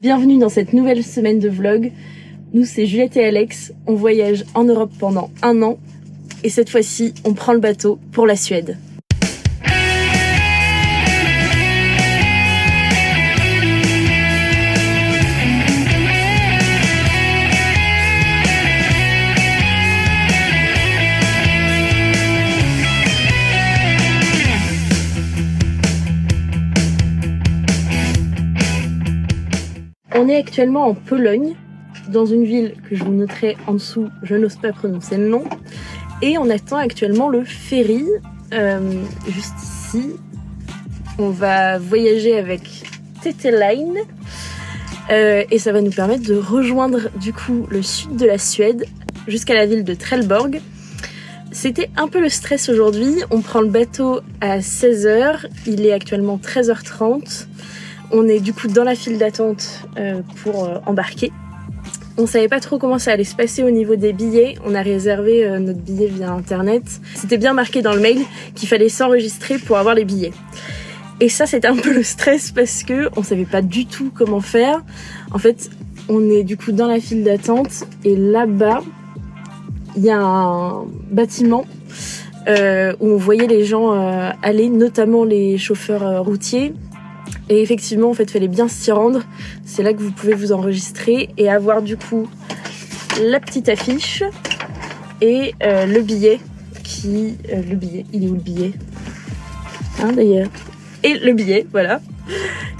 Bienvenue dans cette nouvelle semaine de vlog. Nous, c'est Juliette et Alex. On voyage en Europe pendant 1 an. Et cette fois-ci, on prend le bateau pour la Suède. On est actuellement en Pologne, dans une ville que je vous noterai en dessous, je n'ose pas prononcer le nom. Et on attend actuellement le ferry, juste ici. On va voyager avec TT Line et ça va nous permettre de rejoindre du coup le sud de la Suède jusqu'à la ville de Trelleborg. C'était un peu le stress aujourd'hui, on prend le bateau à 16h, il est actuellement 13h30. On est du coup dans la file d'attente pour embarquer. On savait pas trop comment ça allait se passer au niveau des billets. On a réservé notre billet via internet. C'était bien marqué dans le mail qu'il fallait s'enregistrer pour avoir les billets. Et ça, c'était un peu le stress parce que on savait pas du tout comment faire. En fait, on est du coup dans la file d'attente et là-bas, il y a un bâtiment où on voyait les gens aller, notamment les chauffeurs routiers. Et effectivement, en fait, il fallait bien s'y rendre. C'est là que vous pouvez vous enregistrer et avoir du coup la petite affiche et le billet le billet, il est où le billet d'ailleurs. Et le billet, voilà,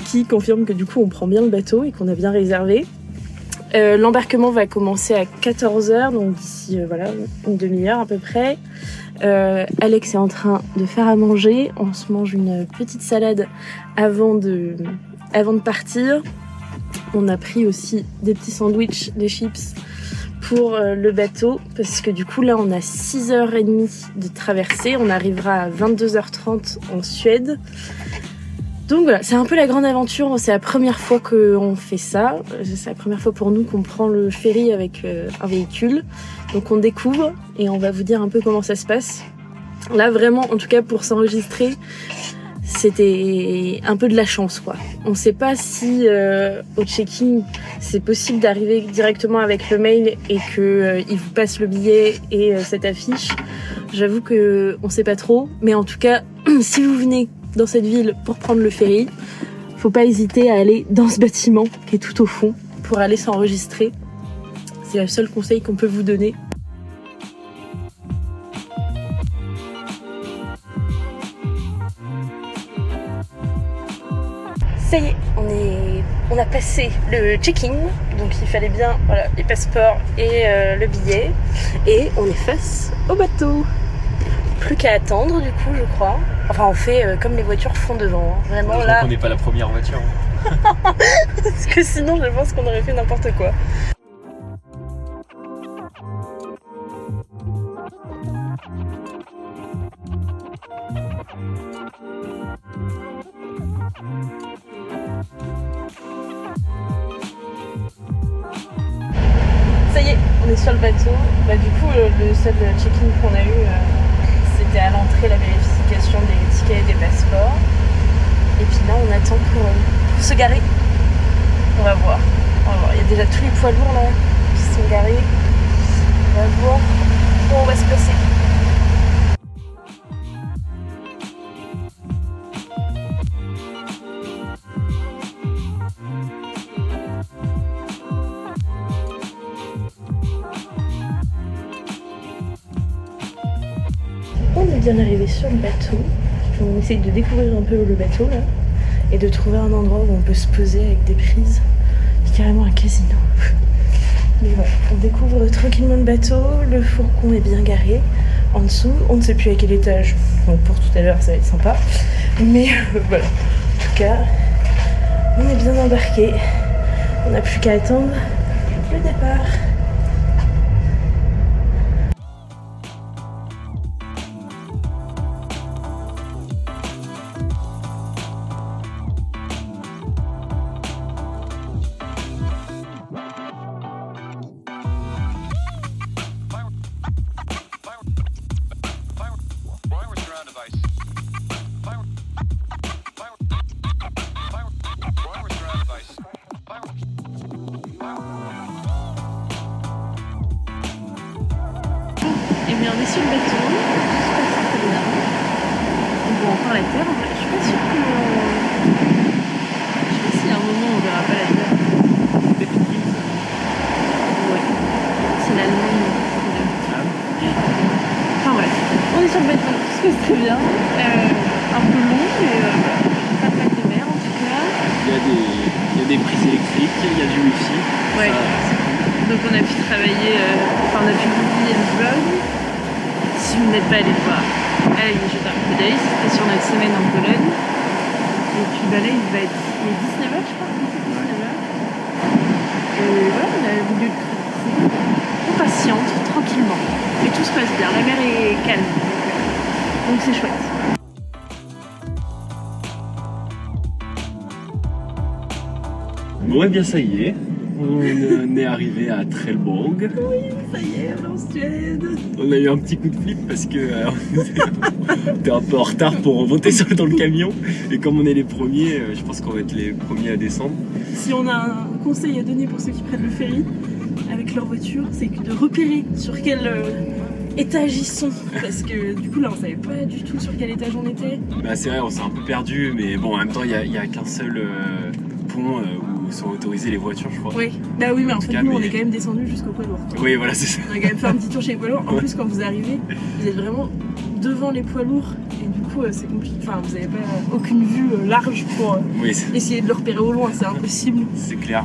qui confirme que du coup on prend bien le bateau et qu'on a bien réservé. L'embarquement va commencer à 14h, donc d'ici une demi-heure à peu près. Alex est en train de faire à manger. On se mange une petite salade avant de partir. On a pris aussi des petits sandwichs, des chips pour le bateau parce que du coup là on a 6h30 de traversée. On arrivera à 22h30 en Suède. Donc voilà, c'est un peu la grande aventure, c'est la première fois qu'on fait ça, c'est la première fois pour nous qu'on prend le ferry avec un véhicule. Donc on découvre et on va vous dire un peu comment ça se passe. Là vraiment, en tout cas pour s'enregistrer, c'était un peu de la chance quoi. On sait pas si au check-in c'est possible d'arriver directement avec le mail et qu'il vous passe le billet et cette affiche. J'avoue qu'on sait pas trop, mais en tout cas, si vous venez dans cette ville pour prendre le ferry, faut pas hésiter à aller dans ce bâtiment qui est tout au fond pour aller s'enregistrer. C'est le seul conseil qu'on peut vous donner. Ça y est, on a passé le check-in, donc il fallait bien les passeports et le billet, et on est face au bateau. Plus qu'à attendre du coup je crois. Enfin on fait comme les voitures font devant. Vraiment là. On n'est pas la première voiture. Parce que sinon je pense qu'on aurait fait n'importe quoi. Ça y est, on est sur le bateau. Du coup le seul check-in qu'on a eu c'était à l'entrée la vérification des tickets et des passeports. Et puis là, on attend pour se garer. On va voir. Il y a déjà tous les poids lourds là qui sont garés. On va voir où on va se placer. On est bien arrivé sur le bateau. On essaye de découvrir un peu le bateau là et de trouver un endroit où on peut se poser avec des prises. C'est carrément un casino. Mais voilà, on découvre tranquillement le bateau. Le fourgon est bien garé. En dessous, on ne sait plus à quel étage. Donc pour tout à l'heure, ça va être sympa. Mais voilà. En tout cas, on est bien embarqué. On n'a plus qu'à attendre le départ. Et bien on est sur le bateau, tout se passe très bien. On voit encore la terre, je suis pas sûre que... Je sais pas s'il y a un moment où on verra pas la terre. Ouais, c'est l'Allemagne. Enfin bref, on est sur le bateau, tout se passe très bien. Un peu long, mais pas mal de mer en tout cas. Il y a des prises électriques, il y a du wifi. Ouais. Donc on a pu travailler, on a pu publier le vlog. Si vous n'êtes pas allé le voir, allez y jeter un coup d'œil, c'était sur notre semaine en Pologne. Et puis bah là il est 19h je crois, 19h. Et voilà, on a voulu on patiente tranquillement. Et tout se passe bien, la mer est calme. Donc c'est chouette. Bon et bien ça y est, on est arrivé à Trelleborg. Oui, ça y est, on est en Suède. On a eu un petit coup de flip parce que on était un peu en retard pour remonter dans le camion. Et comme on est les premiers, je pense qu'on va être les premiers à descendre. Si on a un conseil à donner pour ceux qui prennent le ferry avec leur voiture, c'est de repérer sur quel étage ils sont. Parce que du coup là on savait pas du tout sur quel étage on était. Bah c'est vrai, on s'est un peu perdu, mais bon en même temps il y a qu'un seul pont où sont autorisées les voitures je crois. Oui, bah oui mais en fait cas, nous on mais- est quand même descendu jusqu'au poids lourd. Oui voilà c'est ça. On a quand même fait un petit tour chez les poids lourds. En Ouais. plus quand vous arrivez, vous êtes vraiment devant les poids lourds. Et du coup c'est compliqué, enfin vous avez pas aucune vue large pour Oui essayer de le repérer au loin, c'est impossible. c'est clair.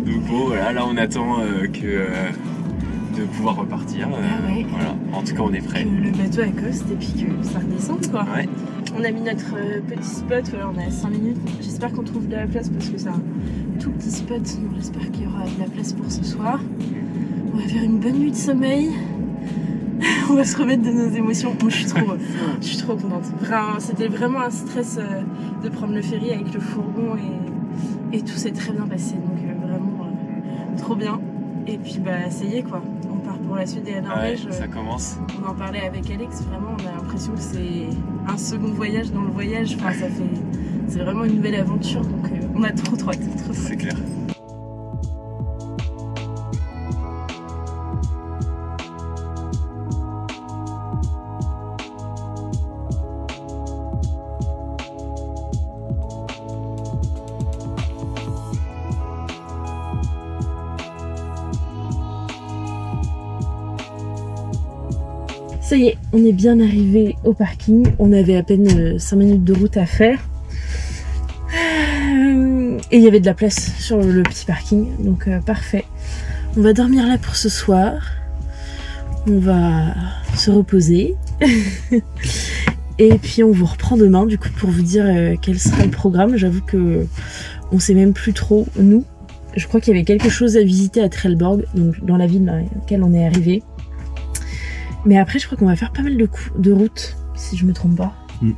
Donc bon voilà, là on attend de pouvoir repartir. Ah ouais. Voilà, en tout cas on est Que prêts. le bateau accoste et puis que ça redescende quoi. Ouais. On a mis notre petit spot, voilà, on a 5 minutes. J'espère qu'on trouve de la place parce que c'est un tout petit spot. Donc j'espère qu'il y aura de la place pour ce soir. On va faire une bonne nuit de sommeil. On va se remettre de nos émotions. Moi je suis trop contente. C'était vraiment un stress de prendre le ferry avec le fourgon et tout s'est très bien passé. Donc vraiment trop bien. Et puis bah ça y est quoi. On part pour la Suède et la Ouais, Norvège. ça commence. On en parlait avec Alex, vraiment on a l'impression que c'est un second voyage dans le voyage, enfin c'est vraiment une nouvelle aventure donc on a trop hâte, trop C'est clair. Ça y est, on est bien arrivé au parking, on avait à peine 5 minutes de route à faire. Et il y avait de la place sur le petit parking, donc parfait. On va dormir là pour ce soir. On va se reposer. Et puis on vous reprend demain du coup pour vous dire quel sera le programme. J'avoue que on sait même plus trop nous. Je crois qu'il y avait quelque chose à visiter à Trelleborg, donc dans la ville dans laquelle on est arrivé. Mais après je crois qu'on va faire pas mal de routes, si je me trompe pas. Ouais,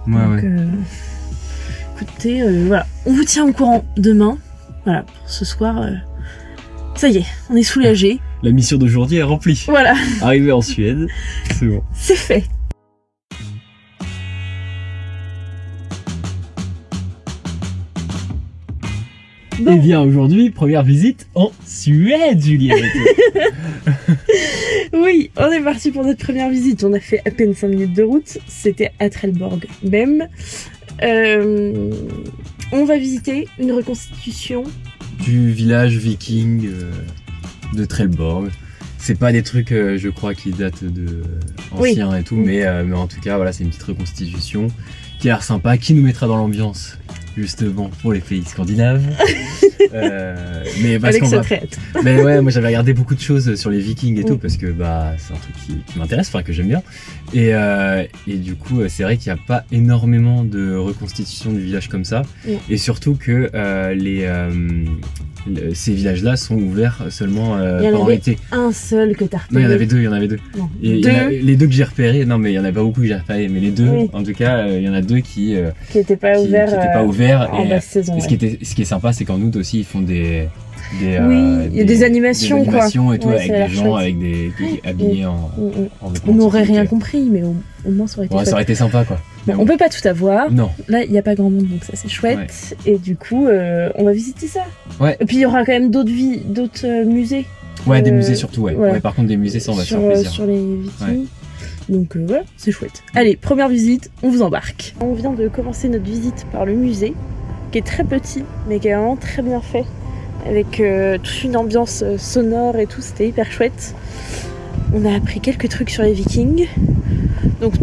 Donc, écoutez, voilà, on vous tient au courant demain. Voilà, pour ce soir, ça y est, on est soulagés. La mission d'aujourd'hui est remplie. Voilà, Arrivé en Suède, c'est bon. c'est fait. Bon. Eh bien aujourd'hui, première visite en Suède, Juliette. Oui, on est parti pour notre première visite. On a fait à peine 5 minutes de route. C'était à Trelleborg même. On va visiter une reconstitution. Du village viking de Trelleborg. C'est pas des trucs, je crois, qui datent de anciens et tout, mais en tout cas, voilà, c'est une petite reconstitution qui a l'air sympa, qui nous mettra dans l'ambiance justement pour les pays scandinaves. Mais parce Avec qu'on sa va... traite. Mais ouais, moi j'avais regardé beaucoup de choses sur les Vikings et tout Mm. parce que bah c'est un truc qui m'intéresse, enfin que j'aime bien. Et du coup, c'est vrai qu'il n'y a pas énormément de reconstitution du village comme ça. Mm. Et surtout que ces villages-là sont ouverts seulement Il y en pendant avait l'été. Un seul que t'as repéré. Non, il y en avait deux. Non. Et il y Deux en a- les deux que j'ai repérés, non mais il y en a pas beaucoup que j'ai repérés, mais les deux, Oui. en tout cas, il y en a deux qui qui n'étaient pas qui ouverts étaient pas ouverts. en Et, basse saison. et Ouais. ce qui est sympa, c'est qu'en août aussi, ils font des Oui, il y a des animations, des animations et tout, Ouais, ça a avec l'air des gens chouette. avec habillés en Mm, mm. en On vêtements n'aurait typiques. rien compris, mais au moins ça aurait été Ouais, ça chouette. aurait été sympa quoi. Bon, on peut pas tout avoir. Non. Là, il n'y a pas grand monde, donc ça c'est chouette. Et du coup, on va visiter ça. Ouais. Et puis il y aura quand même d'autres musées. Ouais, des musées surtout, ouais. Voilà. Ouais. Par contre, des musées, ça, on va se faire plaisir. Sur les Vikings. Donc voilà, c'est chouette. Allez, première visite, on vous embarque. On vient de commencer notre visite par le musée, qui est très petit, mais qui est vraiment très bien fait. Avec toute une ambiance sonore et tout, c'était hyper chouette. On a appris quelques trucs sur les Vikings. Donc,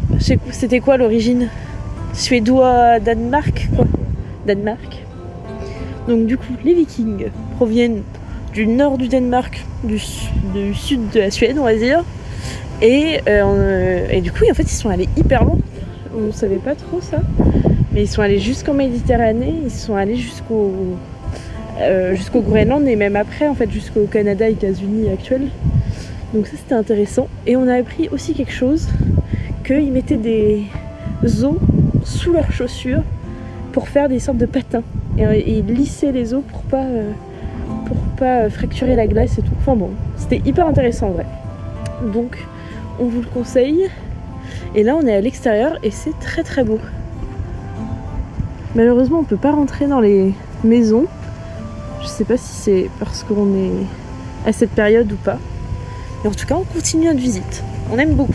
c'était quoi l'origine? Suédois, Danemark, quoi. Danemark. Donc du coup, les Vikings proviennent du nord du Danemark, du sud de la Suède, on va dire. Et du coup, en fait, ils sont allés hyper loin. On ne savait pas trop ça. Mais ils sont allés jusqu'en Méditerranée, ils sont allés jusqu'au Groenland et même après, en fait, jusqu'au Canada et États-Unis actuels. Donc ça, c'était intéressant. Et on a appris aussi quelque chose, qu'ils mettaient des os sous leurs chaussures pour faire des sortes de patins. Et ils lissaient les os pour pas fracturer la glace et tout. Enfin bon, c'était hyper intéressant en vrai. Donc, on vous le conseille. Et là, on est à l'extérieur et c'est très très beau. Malheureusement, on peut pas rentrer dans les maisons. Je sais pas si c'est parce qu'on est à cette période ou pas. Mais en tout cas, on continue notre visite. On aime beaucoup.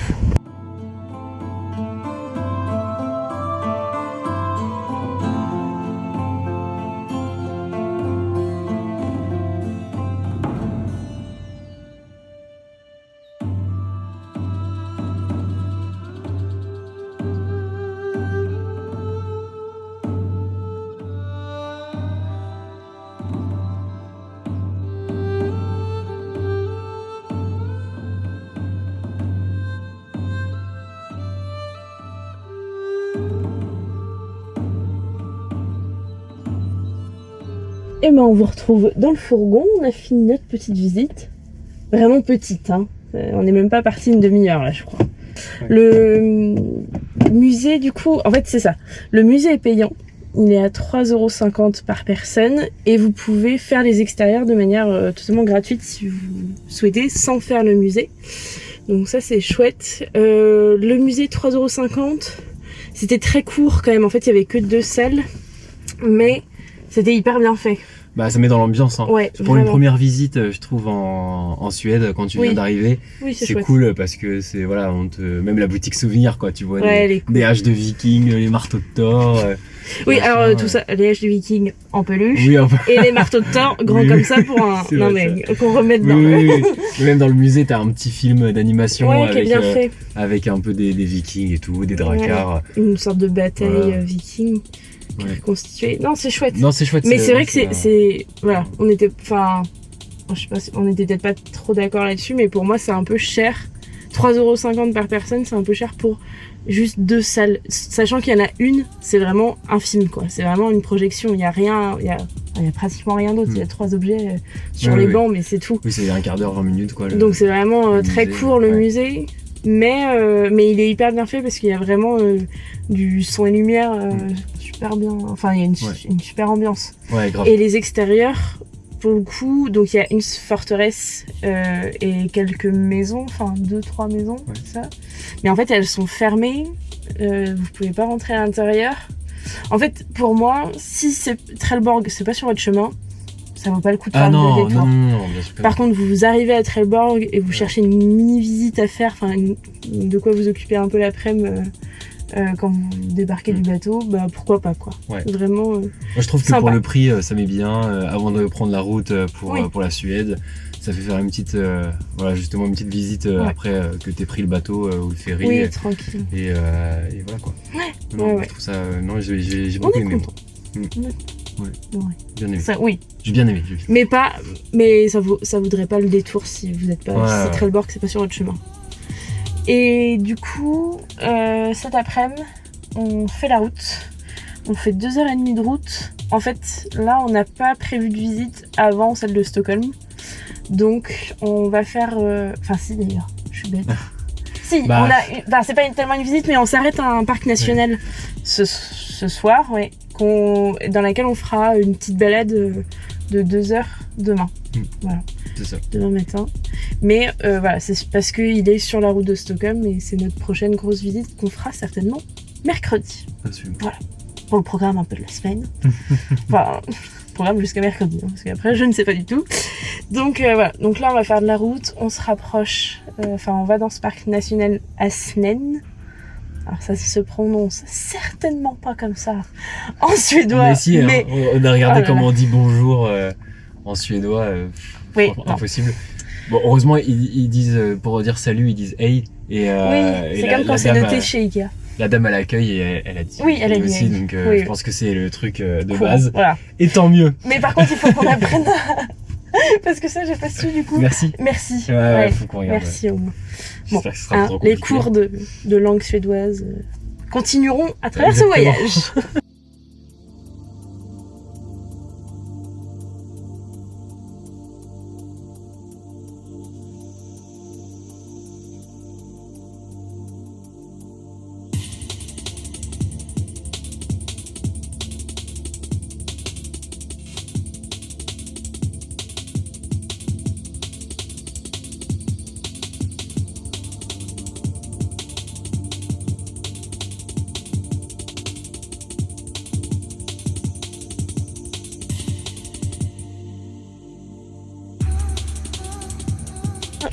Et ben on vous retrouve dans le fourgon, on a fini notre petite visite. Vraiment petite, hein. On n'est même pas parti une demi-heure là, je crois. Ouais. Le musée, du coup, en fait c'est ça. Le musée est payant, il est à 3,50 € par personne et vous pouvez faire les extérieurs de manière totalement gratuite si vous souhaitez, sans faire le musée. Donc ça c'est chouette. Le musée 3,50 €, c'était très court quand même, en fait il y avait que 2 salles, mais c'était hyper bien fait. Bah ça met dans l'ambiance, hein. Ouais, pour une première visite, je trouve en Suède quand tu viens d'arriver, c'est cool parce que c'est voilà, même la boutique souvenir quoi, tu vois des haches de Vikings, les marteaux de Thor. Oui, alors tout ça, les haches de Vikings en peluche et les marteaux de Thor grands comme ça pour un qu'on remette dans. Oui. Même dans le musée, t'as un petit film d'animation avec un peu des Vikings et tout, des dracars. Une sorte de bataille viking. Reconstitué. Non, c'est chouette. Mais c'est vrai que c'est voilà, on était on était peut-être pas trop d'accord là-dessus, mais pour moi c'est un peu cher. 3,50 € par personne, c'est un peu cher pour juste 2 salles, sachant qu'il y en a une, c'est vraiment un film quoi. C'est vraiment une projection, il y a rien, il y a pratiquement rien d'autre, il y a 3 objets sur les bancs mais c'est tout. Oui, c'est un quart d'heure, 20 minutes quoi. Donc c'est vraiment très court le musée. Mais il est hyper bien fait parce qu'il y a vraiment du son et lumière super bien. Enfin, il y a une super ambiance. Ouais, grave. Et les extérieurs, pour le coup, donc il y a une forteresse et quelques maisons, enfin 2-3 maisons, ça. Mais en fait, elles sont fermées. Vous pouvez pas rentrer à l'intérieur. En fait, pour moi, si c'est Trelleborg, c'est pas sur votre chemin. Ça vaut pas le coup de faire le détour. Non, bien sûr. Par contre, vous arrivez à Trelleborg et vous cherchez une mini-visite à faire, de quoi vous occuper un peu l'après-midi quand vous débarquez du bateau, bah pourquoi pas quoi. Ouais. Vraiment. Moi, je trouve que pour le prix, ça met bien. Avant de prendre la route pour la Suède, ça fait faire une petite, justement une petite visite après que t'aies pris le bateau ou le ferry. Oui, tranquille. Et voilà quoi. Je trouve ça. J'ai beaucoup aimé. Bien aimé. Ça, oui. J'ai bien aimé. Mais ça voudrait pas le détour si vous n'êtes pas. Si c'est Trelleborg, c'est pas sur votre chemin. Et du coup, cet après-midi, on fait la route. On fait 2h30 de route. En fait, là, on n'a pas prévu de visite avant celle de Stockholm. Donc, on va faire. Enfin, si d'ailleurs, je suis bête. Si, c'est pas tellement une visite, mais on s'arrête à un parc national ce soir, dans laquelle on fera une petite balade de 2 heures demain. Voilà. C'est ça. Demain matin. Mais c'est parce qu'il est sur la route de Stockholm et c'est notre prochaine grosse visite qu'on fera certainement mercredi. Absolument. Voilà, pour le programme un peu de la semaine. Enfin, programme jusqu'à mercredi, parce qu'après je ne sais pas du tout. Donc voilà, donc là on va faire de la route, on se rapproche, on va dans ce parc national Asnen. Alors ça se prononce certainement pas comme ça en suédois. Mais si, mais... on a regardé comment on dit bonjour en suédois, oui, impossible. Bon, heureusement ils disent, pour dire salut, ils disent hey. Et, oui, c'est comme quand c'est noté chez Ikea. La dame à l'accueil, elle a dit oui, elle a dit aussi, donc oui. Je pense que c'est le truc de base. Voilà. Et tant mieux. Mais par contre, il faut qu'on apprenne parce que ça, j'ai pas su du coup. Merci. Ouais, faut qu'on regarde. Merci au moins. Bon, que ce sera trop les cours de langue suédoise continueront à travers ce voyage.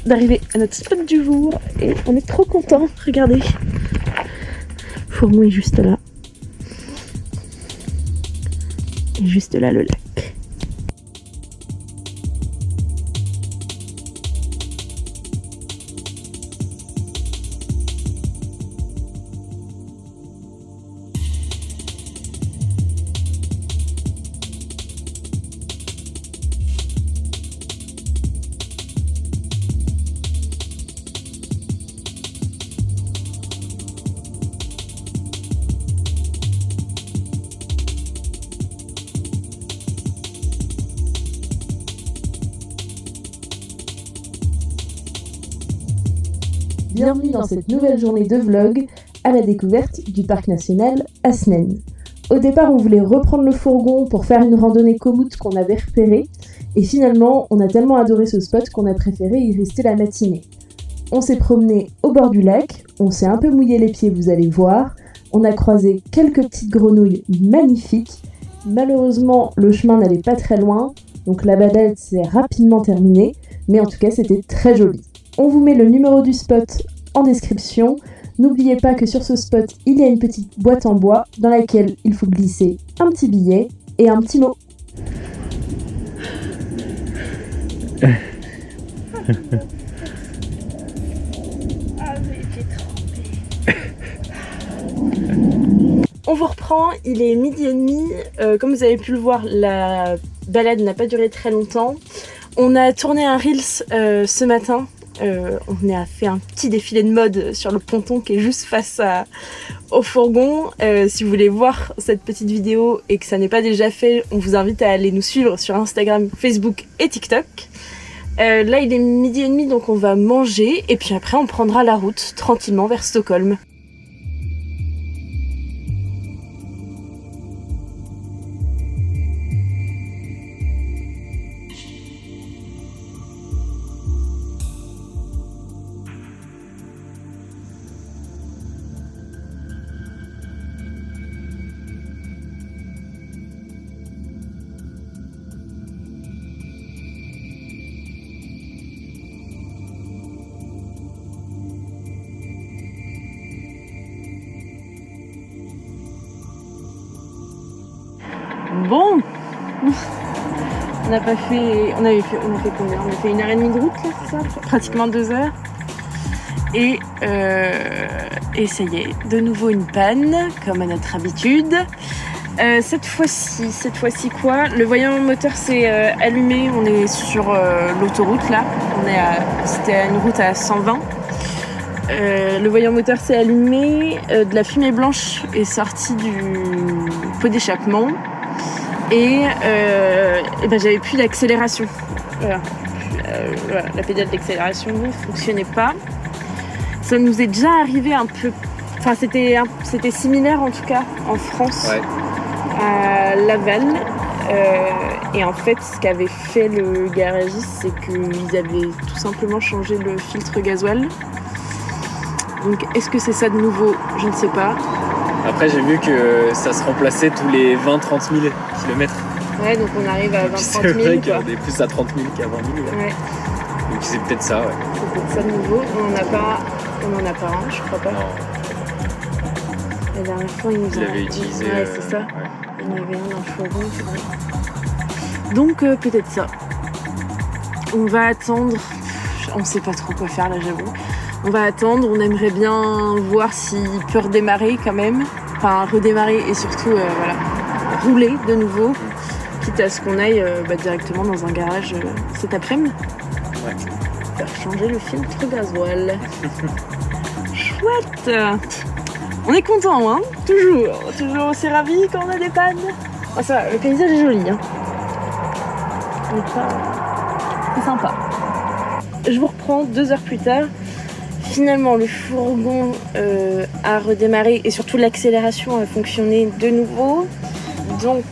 D'arriver à notre spot du jour et on est trop contents. Regardez, Fourgon est juste là et juste là le lac. Bienvenue dans cette nouvelle journée de vlog à la découverte du parc national Asnen. Au départ, on voulait reprendre le fourgon pour faire une randonnée Komoot qu'on avait repérée et finalement, on a tellement adoré ce spot qu'on a préféré y rester la matinée. On s'est promené au bord du lac, on s'est un peu mouillé les pieds, vous allez voir, on a croisé quelques petites grenouilles magnifiques. Malheureusement, le chemin n'allait pas très loin, donc la balade s'est rapidement terminée, mais en tout cas, c'était très joli. On vous met le numéro du spot en description. N'oubliez pas que sur ce spot, il y a une petite boîte en bois dans laquelle il faut glisser un petit billet et un petit mot. On vous reprend, il est 12h30. Comme vous avez pu le voir, la balade n'a pas duré très longtemps. On a tourné un Reels ce matin. On a fait un petit défilé de mode sur le ponton qui est juste face au fourgon. Si vous voulez voir cette petite vidéo et que ça n'est pas déjà fait, on vous invite à aller nous suivre sur Instagram, Facebook et TikTok. Là il est 12h30, donc on va manger et puis après on prendra la route tranquillement vers Stockholm. Bon, on a fait combien? On a fait 1h30 de route là, c'est ça? Pratiquement 2 heures. Et ça y est, de nouveau une panne, comme à notre habitude. Cette fois-ci quoi? Le voyant moteur s'est allumé, on est sur l'autoroute là, c'était une route à 120. Le voyant moteur s'est allumé, de la fumée blanche est sortie du pot d'échappement. Et j'avais plus d'accélération. Voilà, la pédale d'accélération ne fonctionnait pas. Ça nous est déjà arrivé un peu. Enfin, c'était similaire en tout cas en France, ouais. À Laval. Et en fait, ce qu'avait fait le garagiste, c'est qu'ils avaient tout simplement changé le filtre gasoil. Donc, est-ce que c'est ça de nouveau? Je ne sais pas. Après j'ai vu que ça se remplaçait tous les 20-30 000 km. Ouais, donc on arrive à 20-30 000. C'est vrai qu'on est plus à 30 000 qu'à 20 000. Ouais. Donc c'est peut-être ça, ouais. C'est peut-être ça de nouveau. On en a pas un, je crois pas. Non. La dernière fois, il nous Il l'avait utilisé. Ouais, c'est ça. Ouais. Il y en avait un dans le fourgon, c'est vrai. Donc peut-être ça. On va attendre. On sait pas trop quoi faire là, j'avoue. On va attendre. On aimerait bien voir s'il peut redémarrer quand même. Enfin, redémarrer et surtout, voilà, rouler de nouveau. Quitte à ce qu'on aille directement dans un garage cet après-midi. Ouais. Faire changer le filtre gasoil. Chouette. On est content, hein. Toujours aussi ravis quand on a des pannes. Ah, ça va, le paysage est joli, hein. C'est sympa. Je vous reprends 2 heures plus tard. Finalement, le fourgon a redémarré et surtout l'accélération a fonctionné de nouveau. Donc,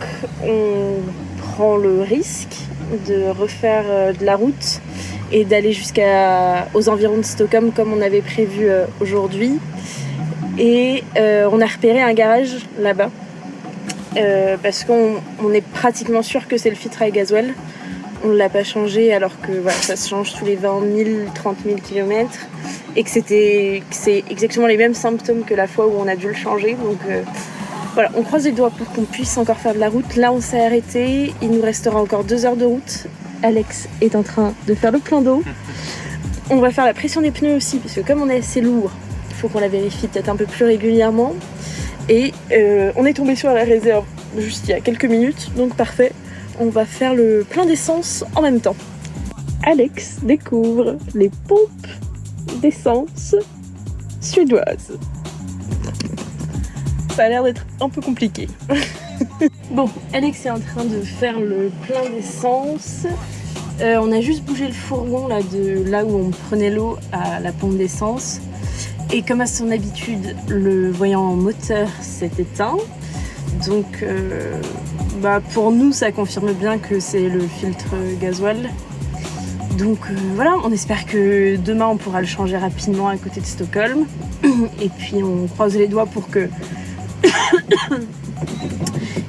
on prend le risque de refaire de la route et d'aller jusqu'aux environs de Stockholm comme on avait prévu aujourd'hui. Et on a repéré un garage là-bas parce qu'on est pratiquement sûr que c'est le filtre à gasoil. On ne l'a pas changé alors que voilà, ça se change tous les 20 000, 30 000 km et que c'est exactement les mêmes symptômes que la fois où on a dû le changer. Donc voilà, on croise les doigts pour qu'on puisse encore faire de la route. Là, on s'est arrêté. Il nous restera encore 2 heures de route. Alex est en train de faire le plein d'eau. On va faire la pression des pneus aussi parce que comme on est assez lourd, il faut qu'on la vérifie peut-être un peu plus régulièrement. Et on est tombé sur la réserve juste il y a quelques minutes, donc parfait. On va faire le plein d'essence en même temps. Alex découvre les pompes d'essence suédoises. Ça a l'air d'être un peu compliqué. Bon, Alex est en train de faire le plein d'essence. On a juste bougé le fourgon là, de là où on prenait l'eau à la pompe d'essence. Et comme à son habitude, le voyant moteur s'est éteint. Donc pour nous, ça confirme bien que c'est le filtre gasoil. Donc voilà, on espère que demain on pourra le changer rapidement à côté de Stockholm. Et puis on croise les doigts pour que...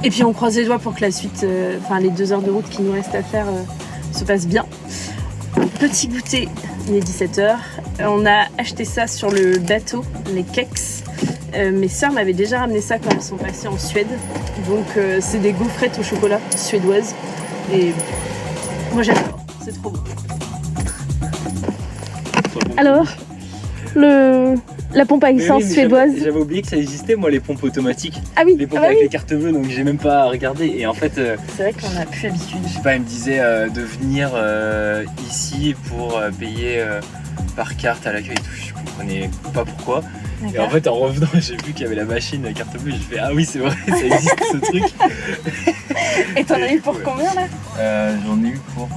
Et puis on croise les doigts pour que la suite, les 2 heures de route qui nous restent à faire se passent bien. Petit goûter, il est 17h. On a acheté ça sur le bateau, les Kex. Mes sœurs m'avaient déjà ramené ça quand elles sont passées en Suède. Donc c'est des gaufrettes au chocolat suédoises. Et moi j'adore, c'est trop beau. Alors, la pompe à essence suédoise. J'avais oublié que ça existait, moi, les pompes automatiques. Ah oui, les pompes avec les cartes bleues, donc j'ai même pas regardé. Et en fait, c'est vrai qu'on a plus l'habitude. Je sais pas, elle me disait de venir ici pour payer par carte à l'accueil et tout. Je comprenais pas pourquoi. D'accord. Et en fait, en revenant, j'ai vu qu'il y avait la machine carte bleue. Je fais ah oui, c'est vrai, ça existe ce truc. Et t'en as eu pour combien là? J'en ai eu pour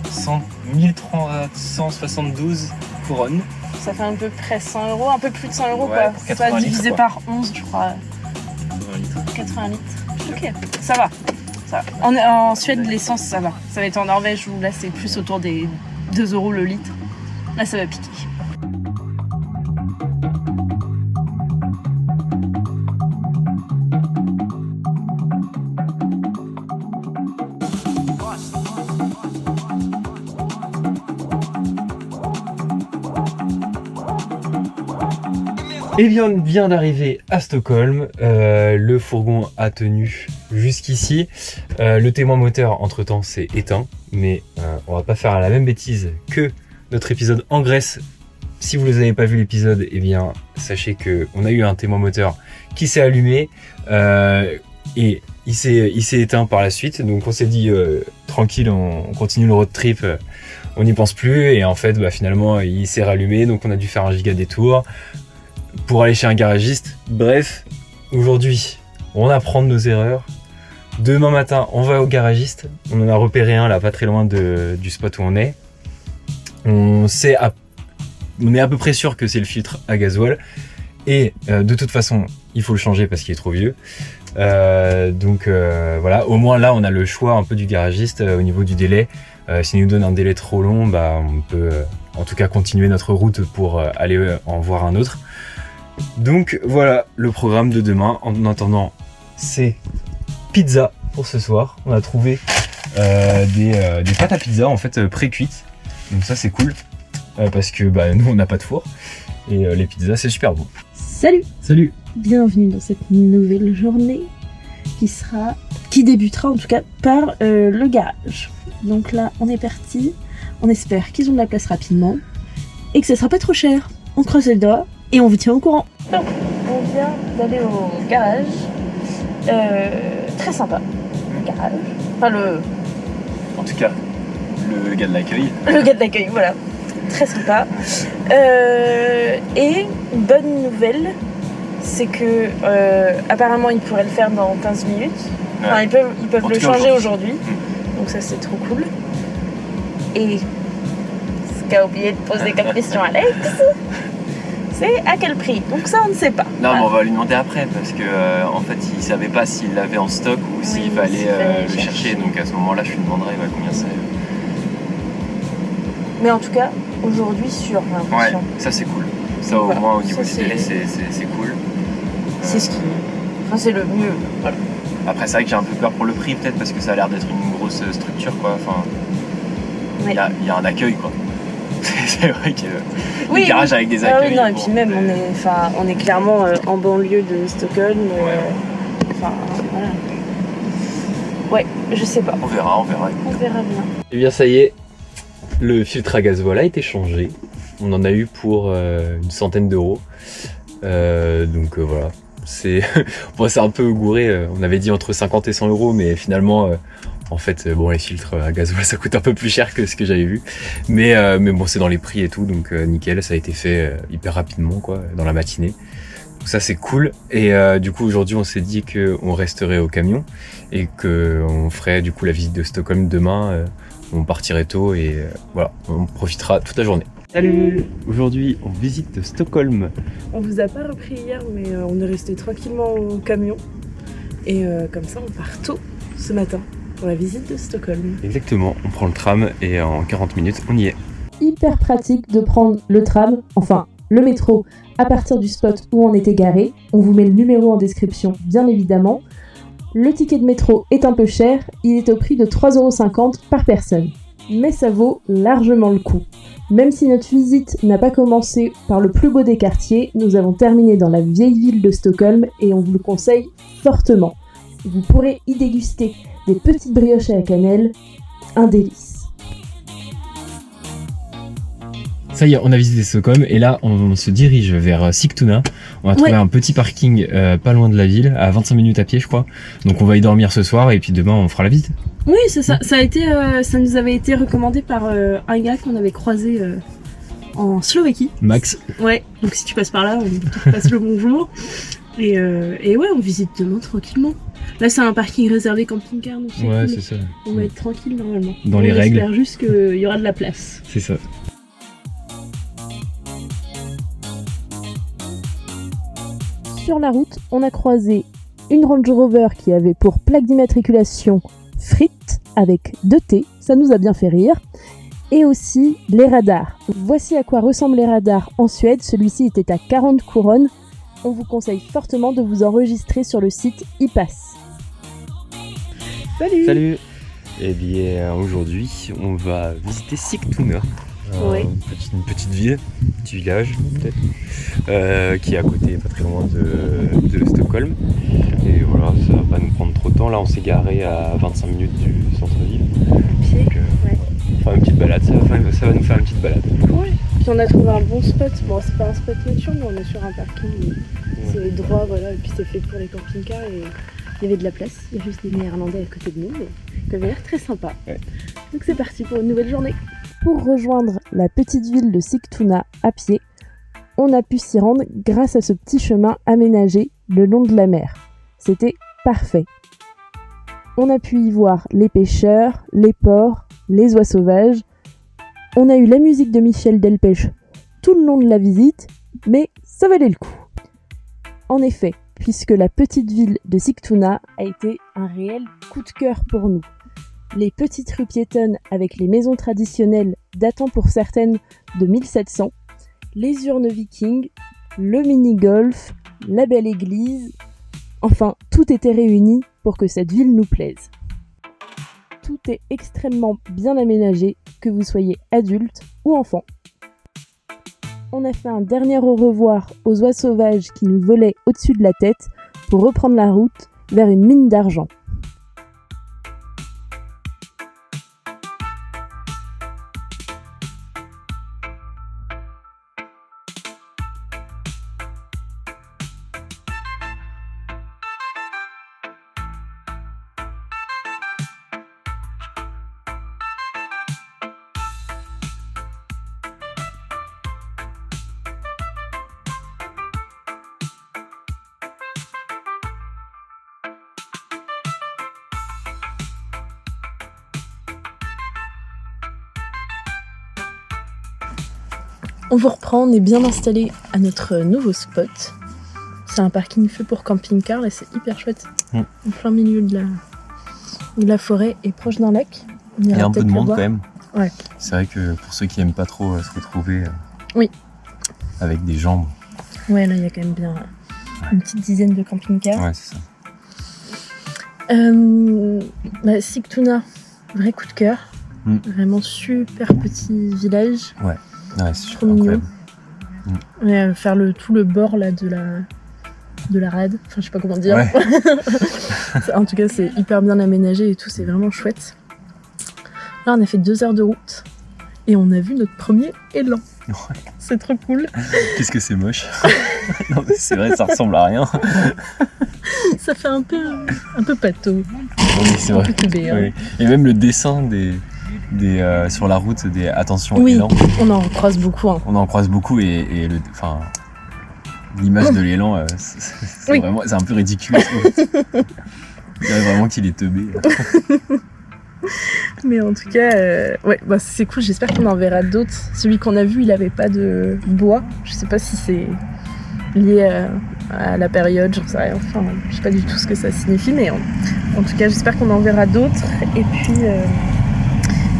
1372 couronnes. Ça fait à peu près 100 €, un peu plus de 100 € ouais, quoi. Ça va divisé par 11, je crois. 80 litres. Ok, ça va. En Suède, l'essence, ça va. Ça va être en Norvège où là, c'est plus autour des 2 € le litre. Là, ça va piquer. Et bien, on vient d'arriver à Stockholm, le fourgon a tenu jusqu'ici, le témoin moteur entre temps s'est éteint, mais on va pas faire la même bêtise que notre épisode en Grèce. Si vous n'avez pas vu l'épisode, eh bien sachez qu'on a eu un témoin moteur qui s'est allumé et il s'est éteint par la suite, donc on s'est dit tranquille, on continue le road trip, on n'y pense plus, et en fait finalement il s'est rallumé, donc on a dû faire un giga détour pour aller chez un garagiste. Bref, aujourd'hui, on apprend de nos erreurs. Demain matin, on va au garagiste. On en a repéré un là, pas très loin du spot où on est. On est à peu près sûr que c'est le filtre à gasoil. Et de toute façon, il faut le changer parce qu'il est trop vieux. Voilà, au moins là, on a le choix un peu du garagiste au niveau du délai. S'il nous donne un délai trop long, on peut en tout cas continuer notre route pour aller en voir un autre. Donc voilà le programme de demain. En attendant, c'est pizza pour ce soir. On a trouvé des pâtes à pizza en fait pré-cuites. Donc ça c'est cool parce que nous on n'a pas de four et les pizzas c'est super bon. Salut, bienvenue dans cette nouvelle journée qui débutera en tout cas par le garage. Donc là on est parti, on espère qu'ils ont de la place rapidement et que ça sera pas trop cher. On croise les doigts et on vous tient au courant. Donc on vient d'aller au garage, très sympa le garage, En tout cas, le gars de l'accueil. Le gars de l'accueil, voilà. Très sympa. Et une bonne nouvelle, c'est que apparemment ils pourraient le faire dans 15 minutes. Ouais. Enfin, ils peuvent le changer aujourd'hui. Donc ça c'est trop cool. Et ce qu'a oublié de poser comme question Alex, c'est à quel prix. Donc ça on ne sait pas. Non mais on va lui demander après parce que en fait il savait pas s'il l'avait en stock ou s'il fallait le chercher. Donc à ce moment-là je lui demanderai combien c'est. Mais en tout cas, aujourd'hui sûr, j'ai l'impression. Ouais, ça c'est cool. Ça au moins au niveau du délai c'est cool. C'est ce qui... Enfin c'est le mieux. Voilà. Après c'est vrai que j'ai un peu peur pour le prix peut-être parce que ça a l'air d'être une grosse structure quoi. Enfin, il y a un accueil quoi. C'est vrai que le garage avec des accueils. Non, et puis même on est clairement en banlieue de Stockholm. Enfin voilà. Ouais, je sais pas. On verra. On verra bien. Et bien ça y est. Le filtre à gasoil a été changé. On en a eu pour une centaine d'euros. Donc voilà. C'est un peu gouré. On avait dit entre 50 et 100 euros, mais finalement, en fait, les filtres à gasoil ça coûte un peu plus cher que ce que j'avais vu. Mais bon, c'est dans les prix et tout, donc nickel. Ça a été fait hyper rapidement, quoi, dans la matinée. Donc ça c'est cool. Et du coup aujourd'hui on s'est dit qu'on resterait au camion et qu'on ferait du coup la visite de Stockholm demain. On partirait tôt et voilà, on profitera toute la journée. Salut! Aujourd'hui, on visite Stockholm. On vous a pas repris hier, mais on est resté tranquillement au camion. Et comme ça, on part tôt ce matin pour la visite de Stockholm. Exactement, on prend le tram et en 40 minutes, on y est. Hyper pratique de prendre le tram, enfin le métro, à partir du spot où on était garé. On vous met le numéro en description, bien évidemment. Le ticket de métro est un peu cher, il est au prix de 3,50€ par personne. Mais ça vaut largement le coup. Même si notre visite n'a pas commencé par le plus beau des quartiers, nous avons terminé dans la vieille ville de Stockholm et on vous le conseille fortement. Vous pourrez y déguster des petites brioches à la cannelle, un délice. Ça y est, on a visité Stockholm et là on se dirige vers Sigtuna. On va trouver un petit parking pas loin de la ville, à 25 minutes à pied je crois. Donc on va y dormir ce soir et puis demain on fera la visite. Oui c'est ça, ça nous avait été recommandé par un gars qu'on avait croisé en Slovaquie. Max. Ouais, donc si tu passes par là, on te passe le bonjour. Et ouais, on visite demain tranquillement. Là c'est un parking réservé camping-car. Donc ouais cool. C'est ça. On va être tranquille normalement. Dans les règles. J'espère juste qu'il y aura de la place. C'est ça. Sur la route, on a croisé une Range Rover qui avait pour plaque d'immatriculation frites avec 2 T, ça nous a bien fait rire, et aussi les radars. Voici à quoi ressemblent les radars en Suède, celui-ci était à 40 couronnes. On vous conseille fortement de vous enregistrer sur le site iPass. Salut. Eh bien aujourd'hui on va visiter Sigtuna. Une petite ville, petit village peut-être, qui est à côté, pas très loin de Stockholm. Et voilà, ça va pas nous prendre trop de temps. Là on s'est garé à 25 minutes du centre-ville. Donc on fera une petite balade, ça va nous faire une petite balade. Ouais. Puis on a trouvé un bon spot. Bon c'est pas un spot nature mais on est sur un parking. C'est droit voilà, et puis c'est fait pour les camping-cars et il y avait de la place. Il y a juste des Néerlandais à côté de nous, mais ça avait l'air très sympa. Ouais. Donc c'est parti pour une nouvelle journée. Pour rejoindre la petite ville de Sigtuna à pied, on a pu s'y rendre grâce à ce petit chemin aménagé le long de la mer. C'était parfait. On a pu y voir les pêcheurs, les porcs, les oies sauvages. On a eu la musique de Michel Delpech tout le long de la visite, mais ça valait le coup. En effet, puisque la petite ville de Sigtuna a été un réel coup de cœur pour nous. Les petites rues piétonnes avec les maisons traditionnelles datant pour certaines de 1700, les urnes vikings, le mini-golf, la belle église, enfin tout était réuni pour que cette ville nous plaise. Tout est extrêmement bien aménagé, que vous soyez adulte ou enfant. On a fait un dernier au revoir aux oies sauvages qui nous volaient au-dessus de la tête pour reprendre la route vers une mine d'argent. On vous reprend, on est bien installé à notre nouveau spot. C'est un parking fait pour camping-car, là c'est hyper chouette. En plein milieu de la forêt et proche d'un lac. Il y a un peu de monde quand même. Ouais. C'est vrai que pour ceux qui aiment pas trop se retrouver oui. avec des jambes. Ouais, là il y a quand même bien une petite dizaine de camping-cars. Ouais, c'est ça. Sigtuna, vrai coup de cœur. Vraiment super petit village. Ouais, c'est trop mignon. Ouais, faire tout le bord là de la rade, enfin je sais pas comment dire. Ouais. En tout cas c'est hyper bien aménagé et tout, c'est vraiment chouette. Là on a fait 2 heures de route et on a vu notre premier élan. Ouais. C'est trop cool. Qu'est-ce que c'est moche. Non mais c'est vrai, ça ressemble à rien. Ça fait un peu pâteau. Oui, c'est vrai. Tubé, hein. Oui. Et même le dessin sur la route des attention élan. On en croise beaucoup. Hein. On en croise beaucoup et l'image de l'élan, c'est un peu ridicule. Il dirait vraiment qu'il est teubé. Mais en tout cas, c'est cool. J'espère qu'on en verra d'autres. Celui qu'on a vu, il avait pas de bois. Je sais pas si c'est lié à la période, j'en sais rien. Enfin, je sais pas du tout ce que ça signifie, mais en tout cas, j'espère qu'on en verra d'autres. Et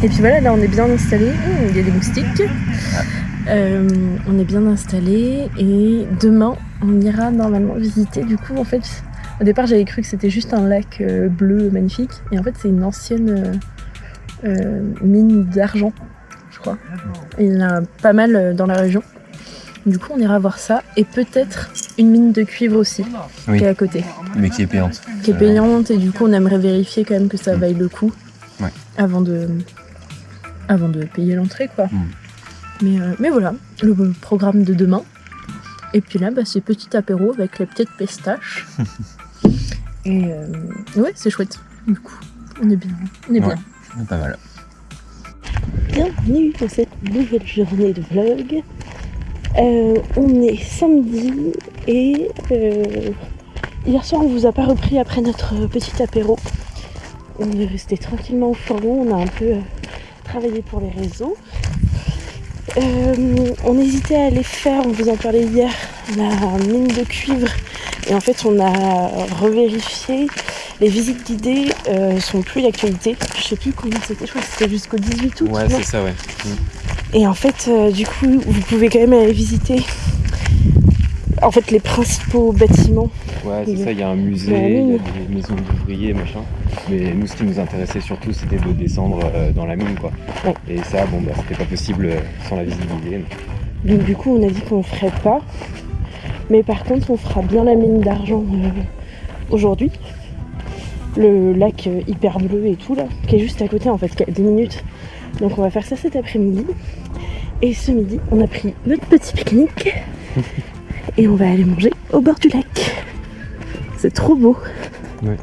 puis voilà, là on est bien installé. Il y a des moustiques. On est bien installé et demain on ira normalement visiter. Du coup, en fait, au départ j'avais cru que c'était juste un lac bleu magnifique, et en fait c'est une ancienne mine d'argent, je crois. Et il y en a pas mal dans la région. Du coup, on ira voir ça, et peut-être une mine de cuivre aussi, qui est à côté. Mais qui est payante. Qui est payante, et du coup, on aimerait vérifier quand même que ça vaille le coup, avant de payer l'entrée, quoi. Mais voilà, le programme de demain. Et puis là, c'est petit apéro avec les petites pistaches. Et ouais, c'est chouette. Du coup, on est bien. C'est pas mal. Bienvenue dans cette nouvelle journée de vlog. On est samedi et hier soir on vous a pas repris après notre petit apéro. On est resté tranquillement au fourgon, on a un peu travaillé pour les réseaux. On hésitait à aller faire, on vous en parlait hier, la mine de cuivre, et en fait on a revérifié, les visites guidées sont plus d'actualité. Je sais plus combien c'était, je crois que c'était jusqu'au 18 août. Ouais, c'est ça, ouais. Et en fait, du coup, vous pouvez quand même aller visiter en fait les principaux bâtiments. Ouais, c'est ça, il y a un musée, il y a des maisons d'ouvriers, machin. Mais nous, ce qui nous intéressait surtout, c'était de descendre dans la mine, quoi. Ouais. Et ça, c'était pas possible sans la visite guidée. Donc du coup, on a dit qu'on le ferait pas. Mais par contre, on fera bien la mine d'argent aujourd'hui. Le lac hyper bleu et tout, là, qui est juste à côté, en fait, qui a 10 minutes. Donc on va faire ça cet après-midi. Et ce midi, on a pris notre petit pique-nique. Et on va aller manger au bord du lac. C'est trop beau. Ouais.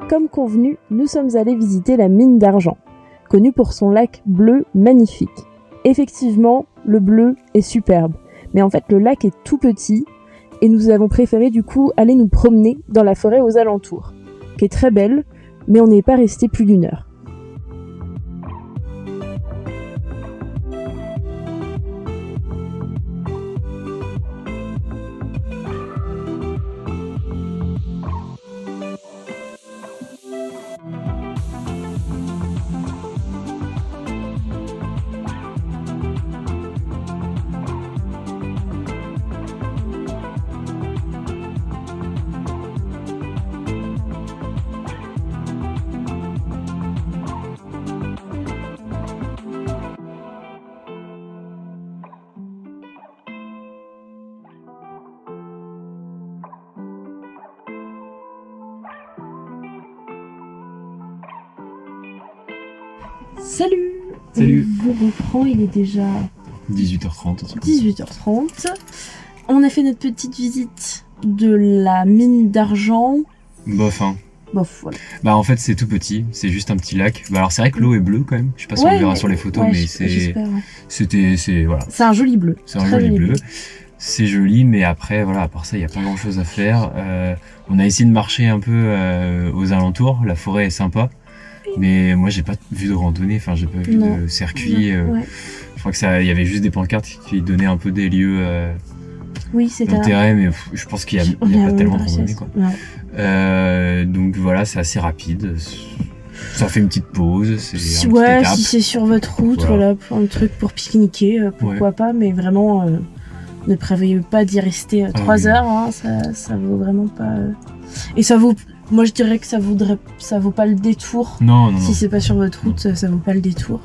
Comme convenu, nous sommes allés visiter la mine d'argent, connue pour son lac bleu magnifique. Effectivement, le bleu est superbe, Mais en fait, le lac est tout petit et nous avons préféré du coup aller nous promener dans la forêt aux alentours, qui est très belle, mais on n'est pas resté plus d'1 heure. Salut. Salut. On vous reprend, il est déjà 18h30. 18h30. On a fait notre petite visite de la mine d'argent. Bof, hein. Bof, voilà. Bah en fait c'est tout petit, c'est juste un petit lac. Bah alors c'est vrai que l'eau est bleue quand même. Je sais pas si on verra sur les photos, mais c'est voilà. C'est un joli bleu. C'est un joli bleu. C'est joli, mais après voilà, à part ça il y a pas grand chose à faire. On a essayé de marcher un peu aux alentours. La forêt est sympa. Mais moi j'ai pas vu de randonnée, enfin j'ai pas vu de circuit. Je crois que il y avait juste des pancartes qui donnaient un peu des lieux d'intérêt, mais je pense qu'il y a pas tellement de randonnée quoi. Donc voilà, c'est assez rapide. Ça fait une petite pause, c'est si c'est sur votre route, voilà un truc pour pique-niquer, pourquoi pas, mais vraiment ne prévoyez pas d'y rester 3 heures, hein, ça vaut vraiment pas. Et ça vaut. Moi je dirais que ça vaut pas le détour. Non. Si c'est pas sur votre route, ça vaut pas le détour.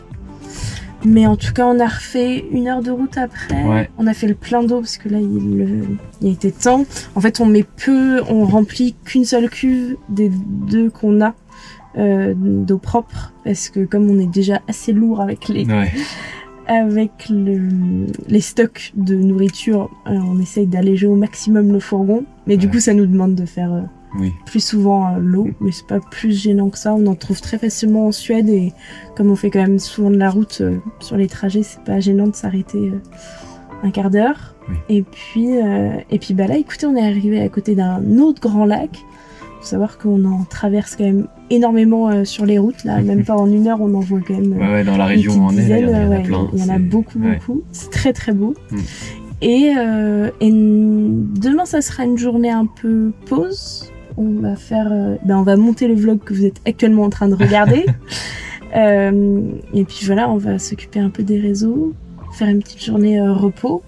Mais en tout cas, on a refait 1 heure de route après. Ouais. On a fait le plein d'eau parce que là, il était temps. En fait, on remplit qu'une seule cuve des 2 qu'on a d'eau propre, parce que comme on est déjà assez lourd avec les stocks de nourriture, on essaye d'alléger au maximum le fourgon. Mais du coup, ça nous demande de faire plus souvent l'eau, mais c'est pas plus gênant que ça. On en trouve très facilement en Suède, et comme on fait quand même souvent de la route sur les trajets, c'est pas gênant de s'arrêter un quart d'heure. Et puis bah là, écoutez, on est arrivé à côté d'un autre grand lac. Faut savoir qu'on en traverse quand même énormément sur les routes, là, même pas en 1 heure, on en voit quand même dans la région où on est, il y en a plein. Il y en a beaucoup. C'est très très beau. Et demain, ça sera une journée un peu pause. On va monter le vlog que vous êtes actuellement en train de regarder. Et puis voilà, on va s'occuper un peu des réseaux, faire une petite journée repos.